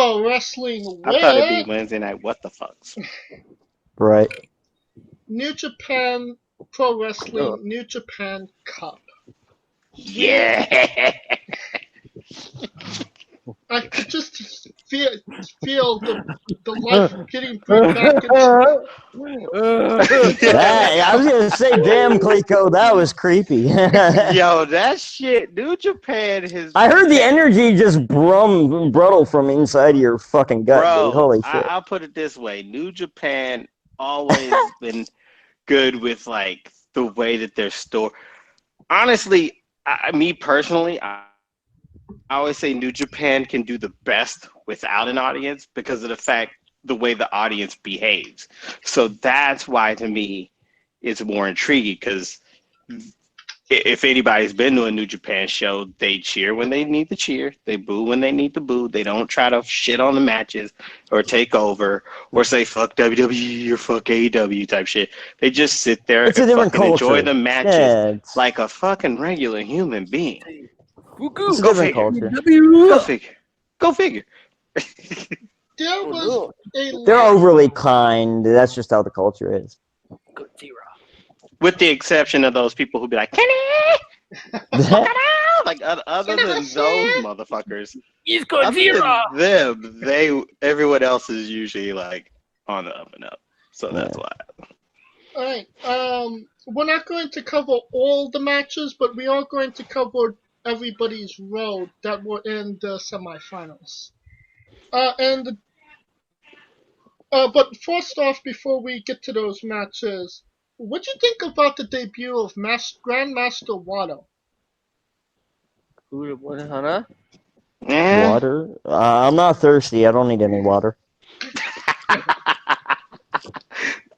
Pro Wrestling I thought it'd be with Wednesday night. What the fucks? Right. New Japan Pro Wrestling New Japan Cup. Yeah. I could just feel the life getting brought back into. That, I was gonna say, damn, Cleco, that was creepy. Yo, that shit. New Japan has. I heard the energy just bruttle from inside of your fucking gut, dude. Bro, Holy shit. I'll put it this way: New Japan always been good with like the way that they're stored. Honestly, me personally, I always say New Japan can do the best without an audience because of the way the audience behaves. So that's why, to me, it's more intriguing because if anybody's been to a New Japan show, they cheer when they need to cheer. They boo when they need to boo. They don't try to shit on the matches or take over or say fuck WWE or fuck AEW type shit. They just sit there It's a and different fucking culture. enjoy the matches Yeah, like a fucking regular human being. it's a Go different figure. culture. Go figure. Go figure. There was a They're lot. overly kind. That's just how the culture is. With the exception of those people who be like, Kenny! Like other than those motherfuckers, He's other Godzilla. than them, everyone else is usually like on the up and up. So that's why. Alright, we're not going to cover all the matches, but we are going to cover everybody's road that were in the semifinals. But first off, before we get to those matches, what do you think about the debut of Grandmaster Wado? What, Hannah? Water? I'm not thirsty. I don't need any water.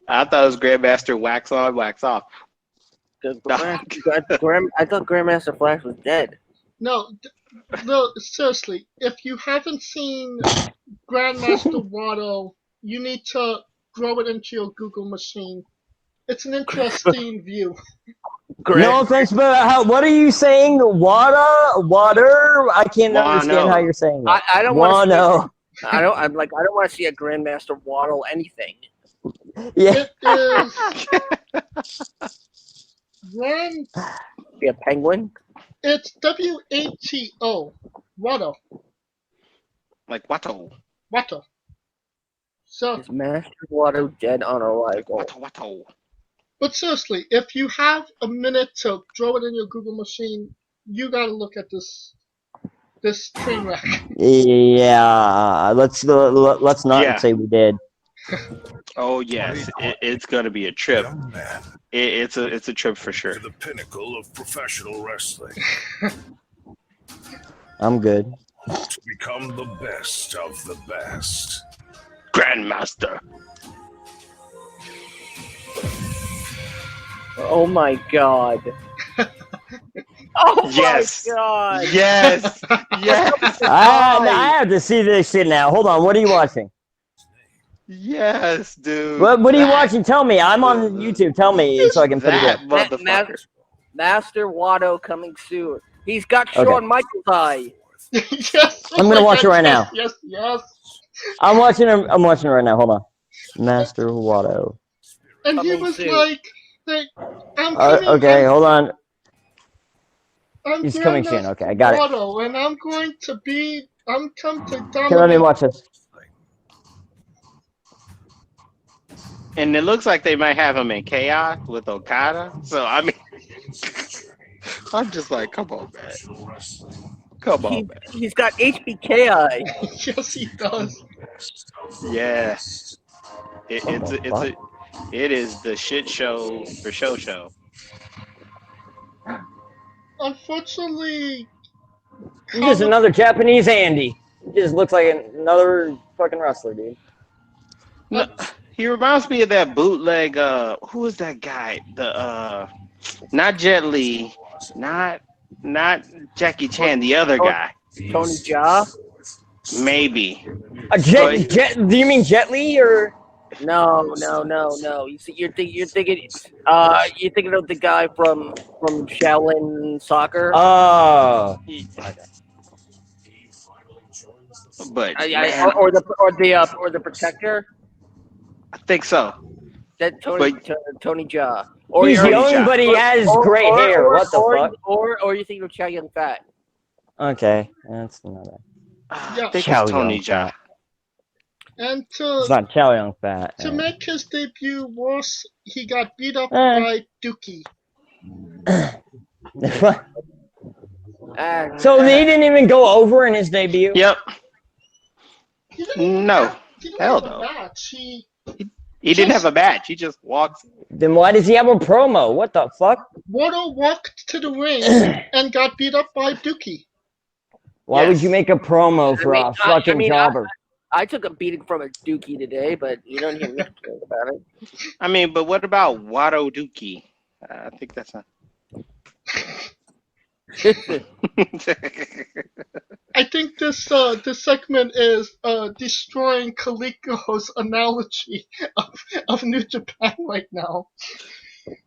I thought it was Grandmaster wax on, wax off. I thought Grandmaster Flash was dead. No, seriously, if you haven't seen Grandmaster Wado, you need to throw it into your Google machine. It's an interesting view. No offense, but what are you saying? Water? I can't understand how you're saying that. I don't want to. I don't want to see a Grandmaster waddle anything. Yeah. It is Be a penguin. It's WATO. Wado. Like Watto. Wado. So. Is Master Wado dead on arrival? Watto. But seriously, if you have a minute to throw it in your Google machine, you gotta look at this train wreck. Yeah, let's not say we did. Oh yes, it's gonna be a trip. It's a trip for sure. To the pinnacle of professional wrestling. I'm good. To become the best of the best. Grandmaster. Oh my god. Oh yes. my god. Yes. Yes. I have to see this shit now. Hold on. What are you watching? Yes, dude. What are you watching? Tell me. I'm on YouTube. Tell me so I can put it up. Master Wado coming soon. He's got Shawn Michaels' eye. Yes. I'm gonna watch it right now. Yes. I'm watching it right now. Hold on. Master Wado. And he was like, okay, hold on. He's coming soon. Grandmaster Okay, I got it. Wado, and I'm come to dominate. Okay, let me watch this. And it looks like they might have him in Chaos with Okada. So I mean, I'm just like, come on, man. Come on, man. He's got HBK eye. Yes, he does. Yeah. It is the shit show for show. Unfortunately, He's just another Japanese Andy. He just looks like another fucking wrestler, dude. No, he reminds me of that bootleg. Who is that guy? Not Jet Li, not Jackie Chan. The other guy. Tony Jaa. Maybe. Jet? Do you mean Jet Li or? No. You see, you're thinking of the guy from Shaolin Soccer. Oh. But man, or the protector. I think so. That Tony Jaa. He's Tony young, Jaa. but he has great hair. What the fuck? Or you think of Chow Yun Fat? Okay, that's not bad. Yeah. I think Chow it's Tony Yun Jaa. Fat. And It's not Chow Yun Fat. to make his debut worse, he got beat up Eh. by Dookie. So he didn't even go over in his debut? Yep. He didn't No. have, he didn't Hell have no. a match. He didn't have a match. He just walks. Then why does he have a promo? What the fuck? Wardlow walked to the ring and got beat up by Dookie. Why would Yes. you make a promo for a fucking jobber? I took a beating from a Dookie today, but you don't hear me complain about it. I mean, but what about Wado Dookie? I think that's not. I think this segment is destroying Kaliko's analogy of New Japan right now.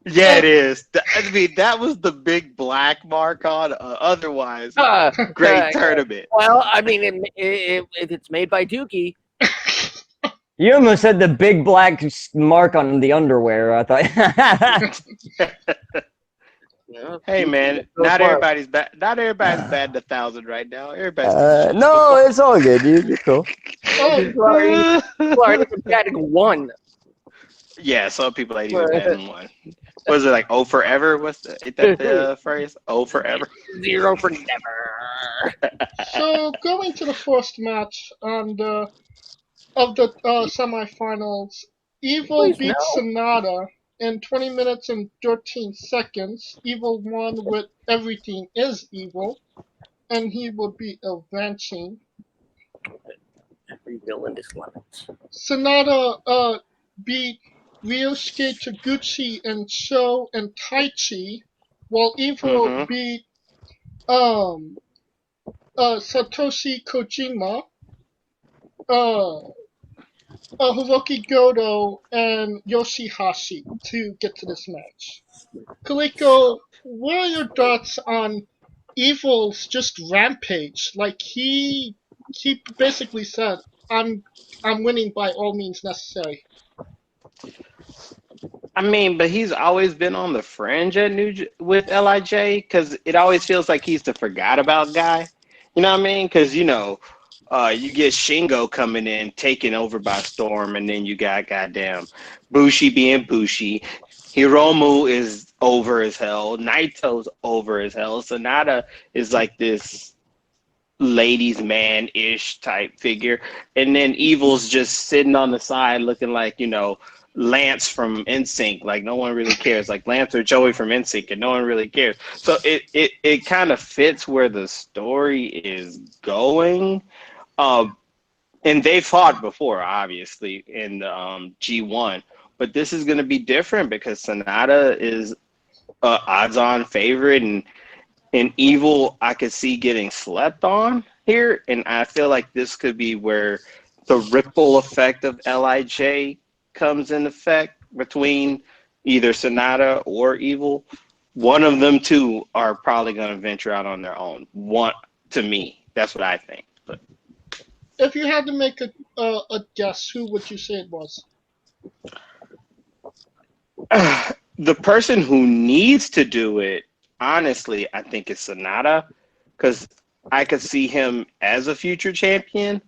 Yeah, it is. I mean, that was the big black mark on otherwise great tournament. Well, I mean, if it's made by Dookie. You almost said the big black mark on the underwear. I thought. Hey man, not everybody's bad. Not everybody's batting 1,000 right now. Everybody's no, it's all good, dude. You're cool. Oh, Florida batting 1. Yeah, some people ain't even batting 1. Was it like "Oh forever"? Ain't that the phrase? "Oh forever." 0 for never. So going to the first match of the semifinals, Evil beat Sonata in 20 minutes and 13 seconds. Evil won with Everything Is Evil, and he will be advancing. Every villain is limits. Sonata beat Ryosuke Taguchi and Sho and Taichi, while Evil beat Satoshi Kojima, Hiroki Goto, and Yoshihashi to get to this match. Kaliko, what are your thoughts on Evil's just rampage? Like he basically said, I'm winning by all means necessary. I mean, but he's always been on the fringe at with Lij because it always feels like he's the forgot about guy. You know what I mean? Because you get Shingo coming in, taking over by storm, and then you got goddamn Bushi being Bushi. Hiromu is over as hell. Naito's over as hell. Sonata is like this ladies' man-ish type figure. And then Evil's just sitting on the side looking like, Lance from NSYNC. Like, no one really cares. Like Lance or Joey from NSYNC, and no one really cares. So it kind of fits where the story is going. And they fought before, obviously, in the G1. But this is going to be different because Sonata is odds-on favorite, and Evil I could see getting slept on here. And I feel like this could be where the ripple effect of Lij comes in effect between either Sonata or Evil. One of them two are probably going to venture out on their own. One, to me, that's what I think. But if you had to make a guess, who would you say it was? The person who needs to do it, honestly, I think is Sonata, because I could see him as a future champion.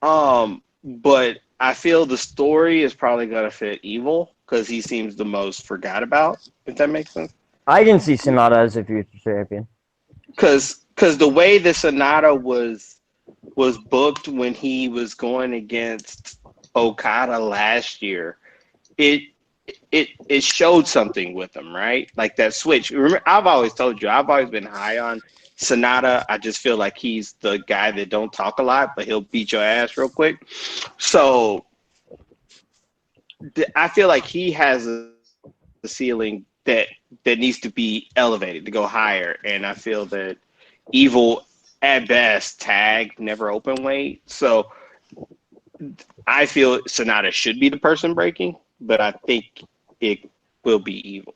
But I feel the story is probably going to fit Evil because he seems the most forgot about, if that makes sense. I can see Sonata as a future champion. Because the way the Sonata was booked when he was going against Okada last year, it showed something with him, right? Like that switch. Remember, I've always told you, I've always been high on Sonata. I just feel like he's the guy that don't talk a lot, but he'll beat your ass real quick. So I feel like he has a ceiling that needs to be elevated to go higher. And I feel that Evil, at best, tag, never open weight. So I feel Sonata should be the person breaking, but I think it will be Evil.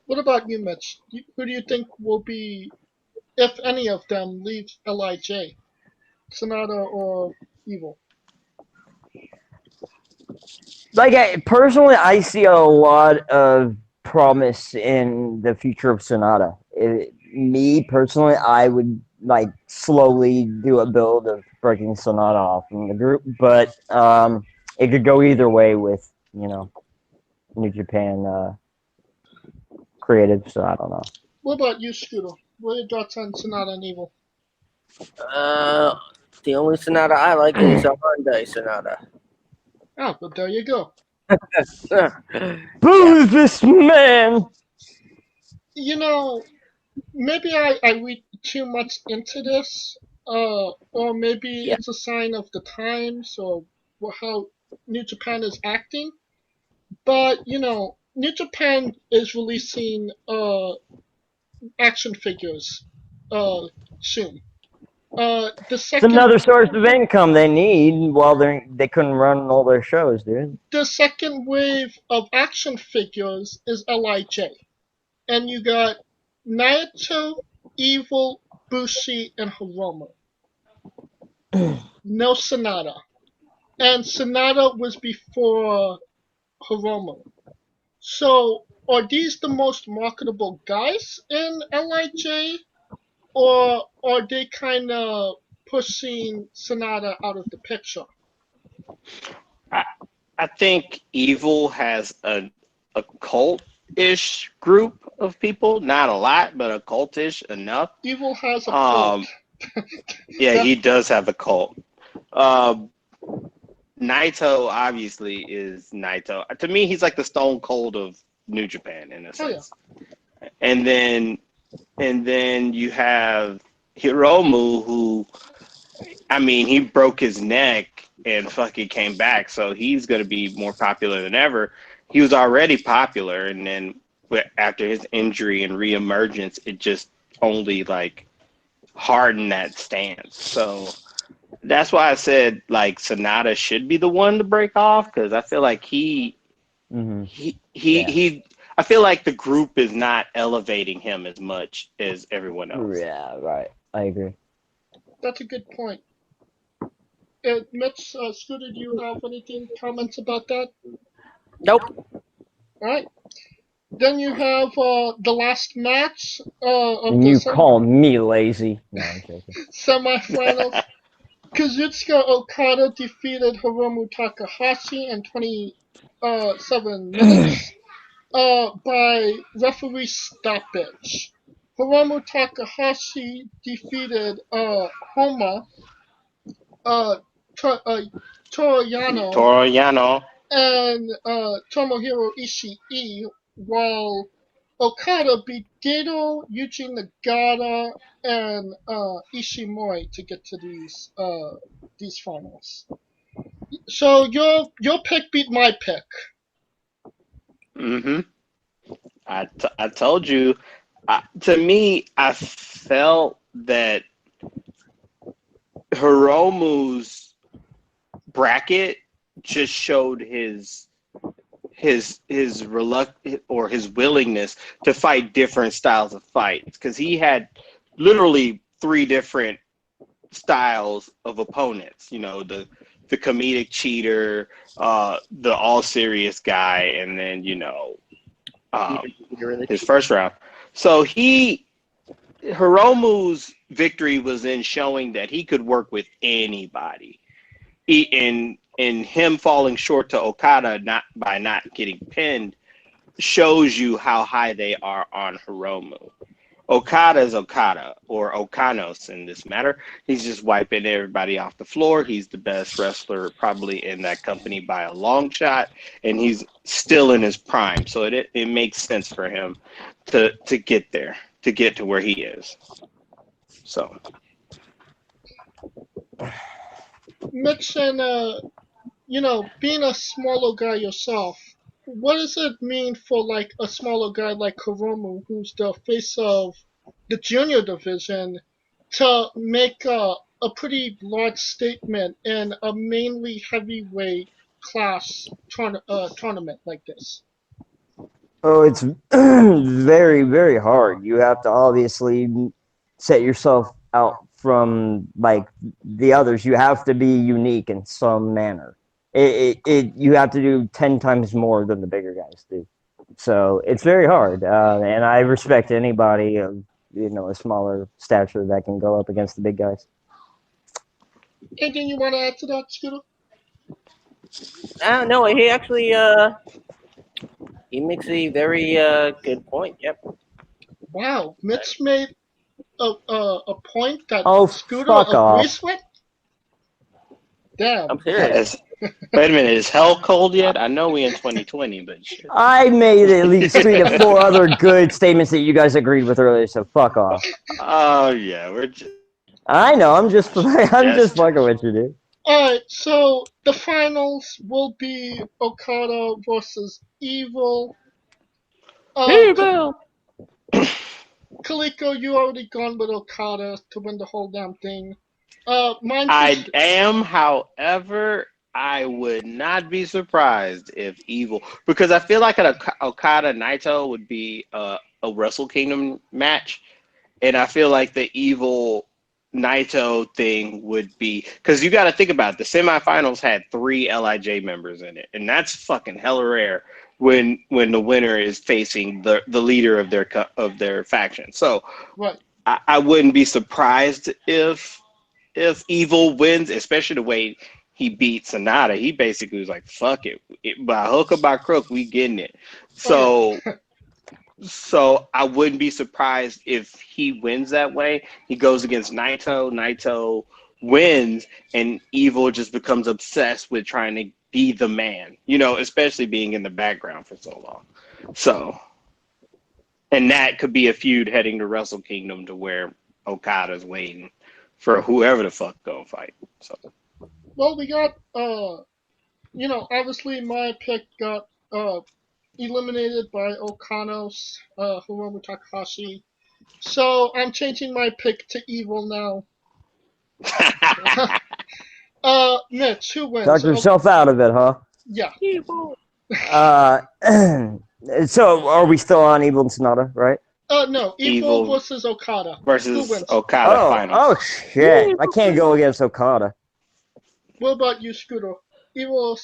What about you, Mitch? Who do you think will be, if any of them, leave Lij? Sonata or Evil? Like, personally, I see a lot of promise in the future of Sonata. Me personally, I would like slowly do a build of breaking Sonata off from the group, but it could go either way with New Japan creative. So I don't know. What about you, Scooter? What are your thoughts on Sonata and Evil? The only Sonata I like is a Hyundai Sonata. Oh, but there you go. Who's this man? Maybe I read too much into this, or maybe Yeah. it's a sign of the times or how New Japan is acting. But New Japan is releasing action figures soon. The It's second another source of income they need while they couldn't run all their shows, dude. the second wave of action figures is Lij, and you got Naito, Evil, Bushi, and Hiromu. No Sonata, and Sonata was before Hiromu. So, are these the most marketable guys in Lij, or are they kind of pushing Sonata out of the picture? I think Evil has a cult-ish group of people. Not a lot, but a cult-ish enough. Evil has a cult. Yeah, he does have a cult. Naito obviously is Naito. To me, he's like the Stone Cold of New Japan in a sense. Yeah. And then you have Hiromu, who, I mean, he broke his neck and fucking came back, so he's going to be more popular than ever. He was already popular, and then after his injury and reemergence, it just only like hardened that stance. So that's why I said like Sonata should be the one to break off, because I feel like I feel like the group is not elevating him as much as everyone else. Yeah, right. I agree. That's a good point. Mitch, Scooter, do you have anything, comments about that? Nope. All right. Then you have the last match of and the you call me lazy. No, I'm joking. semifinals. Kazuchika Okada defeated Hiromu Takahashi in 27 minutes by referee stoppage. Hiromu Takahashi defeated Homa Toriano and Tomohiro Ishii, while Okada beat Gedo, Yuji Nagata, and Ishimori to get to these finals. So your pick beat my pick. Mm-hmm. I told you. To me, I felt that Hiromu's bracket just showed his reluctance or his willingness to fight different styles of fights, because he had literally 3 different styles of opponents. You know, the comedic cheater, the all serious guy, and then his first round. So Hiromu's victory was in showing that he could work with anybody. In him falling short to Okada not getting pinned shows you how high they are on Hiromu. Okada is Okada, or Okanos in this matter. He's just wiping everybody off the floor. He's the best wrestler probably in that company by a long shot, and he's still in his prime. So it makes sense for him to get there, to get to where he is. So, Mitch, and being a smaller guy yourself, what does it mean for like a smaller guy like Hiromu, who's the face of the junior division, to make a pretty large statement in a mainly heavyweight class tournament like this? Oh, it's very, very hard. You have to obviously set yourself out from like the others. You have to be unique in some manner. You have to do 10 times more than the bigger guys do. So it's very hard, and I respect anybody of a smaller stature that can go up against the big guys. Anything you want to add to that, Scooter? No, he actually he makes a very good point. Yep. Wow, Mitch made a point that Oh, Scooter fuck off. agrees with? Damn. I'm serious. Wait a minute, is hell cold yet? I know we in 2020, but shit. I made at least 3 to 4 other good statements that you guys agreed with earlier, so fuck off. Oh yeah, we're just I know, I'm just fucking with you, dude. Alright, so the finals will be Okada versus Evil. Evil. Kaliko, you already gone with Okada to win the whole damn thing. I am, however, I would not be surprised if Evil, because I feel like an Okada Naito would be a Wrestle Kingdom match, and I feel like the Evil Naito thing would be, because you got to think about it, the semifinals had 3 LIJ members in it, and that's fucking hella rare when the winner is facing the leader of their faction. So right. I wouldn't be surprised if Evil wins, especially the way he beat Sonata. He basically was like, fuck it. By hook or by crook, we getting it. So so I wouldn't be surprised if he wins that way. He goes against Naito. Naito wins, and Evil just becomes obsessed with trying to be the man, especially being in the background for so long. So, and that could be a feud heading to Wrestle Kingdom to where Okada's waiting for whoever the fuck go fight. So, well, we got obviously my pick got eliminated by Okano's Hiromu Takahashi. So I'm changing my pick to Evil now. Mitch, who wins? Talk yourself out of it, huh? Yeah. Evil. So are we still on Evil and Sonata, right? No, Evil versus Okada. Versus Okada finals. Oh shit! I can't go against Okada. What about you, Scooter? Evil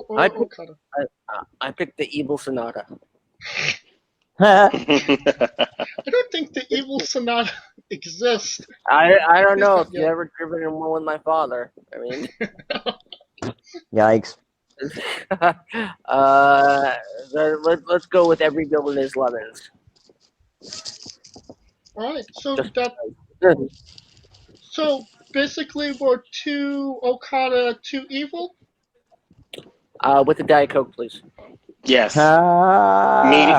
or Okada? I picked the Evil Sonata. I don't think the Evil Sonata exists. I don't know if you ever driven in one with my father. I mean, Yikes. Let's go with every villain is lemons. Alright, so basically we're 2 Okada, 2 Evil? With the Diet Coke, please. Yes.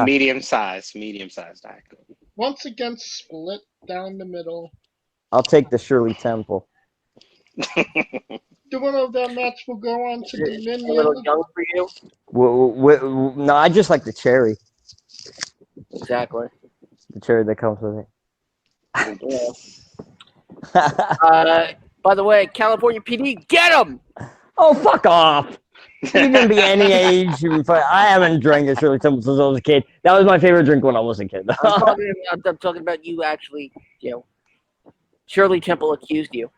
Medium size Diet Coke. Once again, split down the middle. I'll take the Shirley Temple. The winner of that match will go on to Dominion. A little young for you? No, I just like the cherry. Exactly. The cherry that comes with it. By the way, California PD, get him! Oh, fuck off! You can be any age. I haven't drank a Shirley Temple since I was a kid. That was my favorite drink when I was a kid. I'm talking about you actually, Shirley Temple accused you.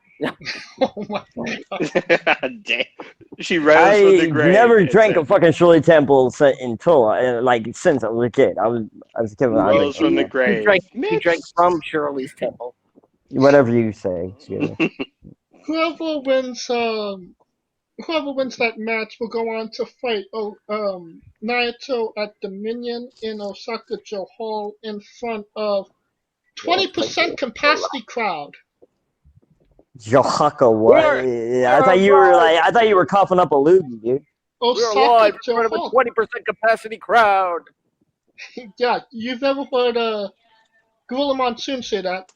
Oh my God. Damn. She rose from the grave. I never drank a fucking Shirley Temple until since I was a kid. I was a kid. Rose from the grave. He drank from Shirley's Temple. Whatever you say. Whoever wins that match will go on to fight Naito at Dominion in Osaka-jo Hall in front of 20% capacity crowd. Johaka, what? I thought you were coughing up a loogie, dude. We're alive in front of a 20% capacity crowd. Yeah, you've never heard Gorilla Monsoon say that.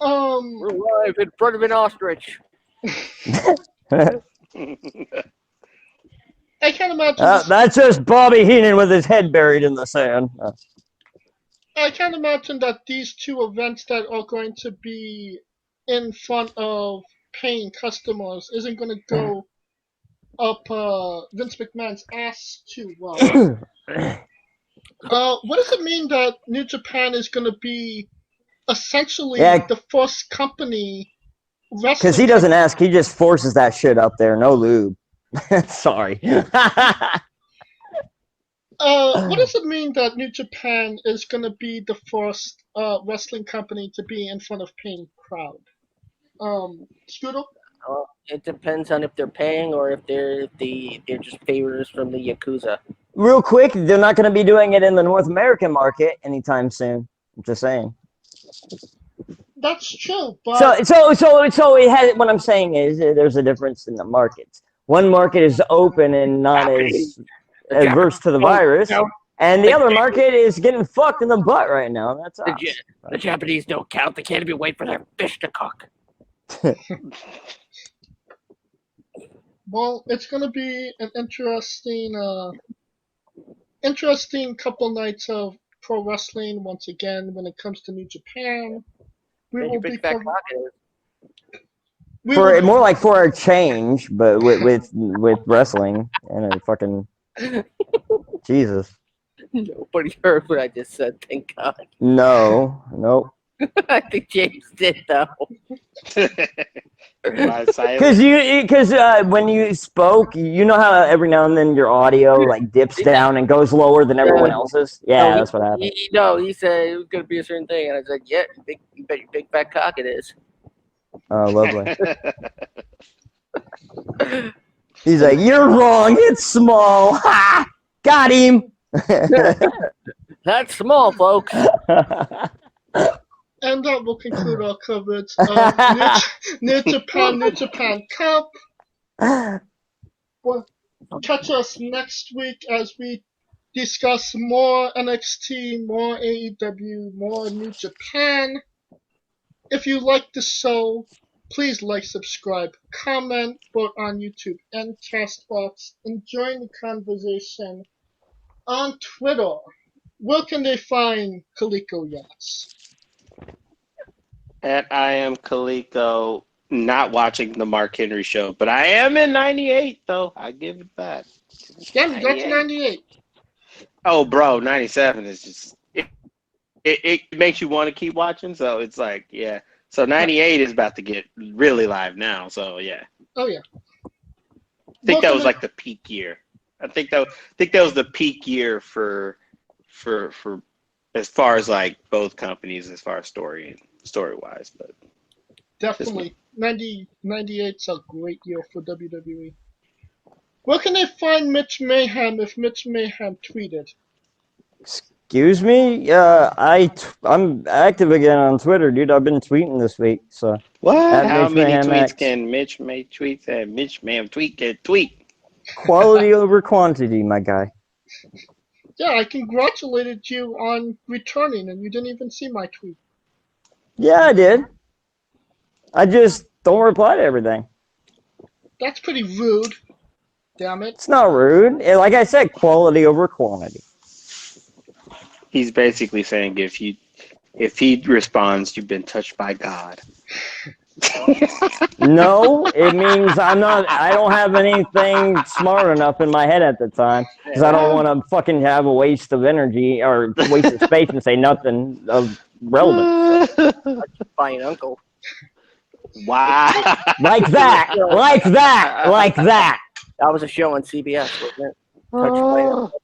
We're live in front of an ostrich. I can't imagine. That's just Bobby Heenan with his head buried in the sand. I can't imagine that these 2 events that are going to be in front of paying customers isn't going to go up Vince McMahon's ass too well. What does it mean that New Japan is going to be essentially Yeah. the first company. Because he doesn't ask, he just forces that shit up there. No lube. Sorry. What does it mean that New Japan is going to be the first wrestling company to be in front of paying crowd? Scooter? It depends on if they're paying or if they're just favors from the Yakuza. Real quick, they're not going to be doing it in the North American market anytime soon. I'm just saying. That's true, but So it has. What I'm saying is, there's a difference in the markets. One market is open and not as adverse to the virus, and the other market is getting fucked in the butt right now. That's us. The Japanese don't count. They can't even wait for their fish to cook. well, it's going to be an interesting couple nights of pro wrestling once again when it comes to New Japan. We will be more like for a change, but with wrestling and a fucking Jesus. Nobody heard what I just said. Thank God. No, nope. I think James did though. Because when you spoke, you know how every now and then your audio like dips down and goes lower than everyone else's. Yeah, that's what happened. He said it was gonna be a certain thing, and I said, "Yeah, you bet your big fat cock it is." Oh, lovely. He's like, "You're wrong. It's small." Ha! Got him. That's small, folks. And that will conclude our coverage of New Japan Cup. Well, catch us next week as we discuss more NXT, more AEW, more New Japan. If you like the show, please like, subscribe, comment, both on YouTube and Castbox, and join the conversation on Twitter. Where can they find Kaliko Yachts? And I am Kaliko, not watching the Mark Henry show, but I am in 98, though. I give it that. Yeah, that's 98. Oh, bro, 97 is just... It makes you want to keep watching, so it's like, yeah. So 98 is about to get really live now, so yeah. Oh, yeah. I think that was like the peak year. I think that was the peak year for as far as like both companies as far as story wise, but definitely 98's a great year for WWE. Where can they find Mitch Mayhem if Mitch Mayhem tweeted? Excuse me? I'm active again on Twitter, dude. I've been tweeting this week, so. What? How many tweets can Mitch make tweets and Mitch Mayhem tweet? Quality over quantity, my guy. Yeah, I congratulated you on returning, and you didn't even see my tweet. Yeah, I did. I just don't reply to everything. That's pretty rude. Damn it. It's not rude. Like I said, quality over quantity. He's basically saying if he responds, you've been touched by God. No, it means I don't have anything smart enough in my head at the time because I don't want to fucking have a waste of energy or waste of space and say nothing of relevance. By an uncle. Wow. Like that. That was a show on CBS, wasn't it? Touched by an uncle.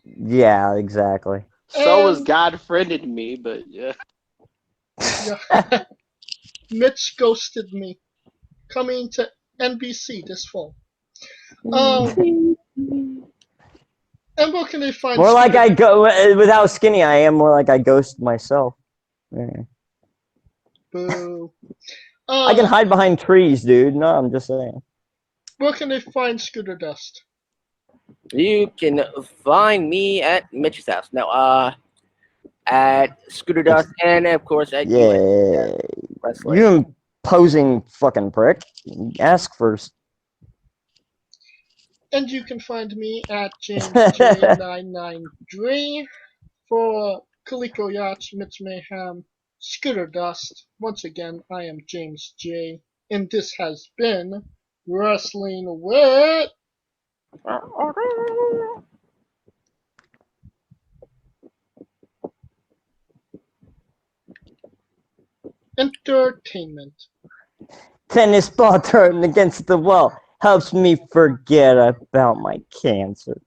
Yeah, exactly. So was God friended me, but yeah. Yeah. Mitch ghosted me. Coming to NBC this fall. And where can they find? More like I go with how skinny I am. More like I ghost myself. Yeah. Boo. I can hide behind trees, dude. No, I'm just saying. Where can they find Scooter Dust? You can find me at Mitch's house. No, at Scooter Dust, and of course at Wrestling. You imposing fucking prick. Ask first. And you can find me at JamesJ993 for Kaliko Yachts, Mitch Mayhem, Scooter Dust. Once again, I am James J, and this has been Wrestling with. entertainment. Tennis ball turning against the wall helps me forget about my cancer.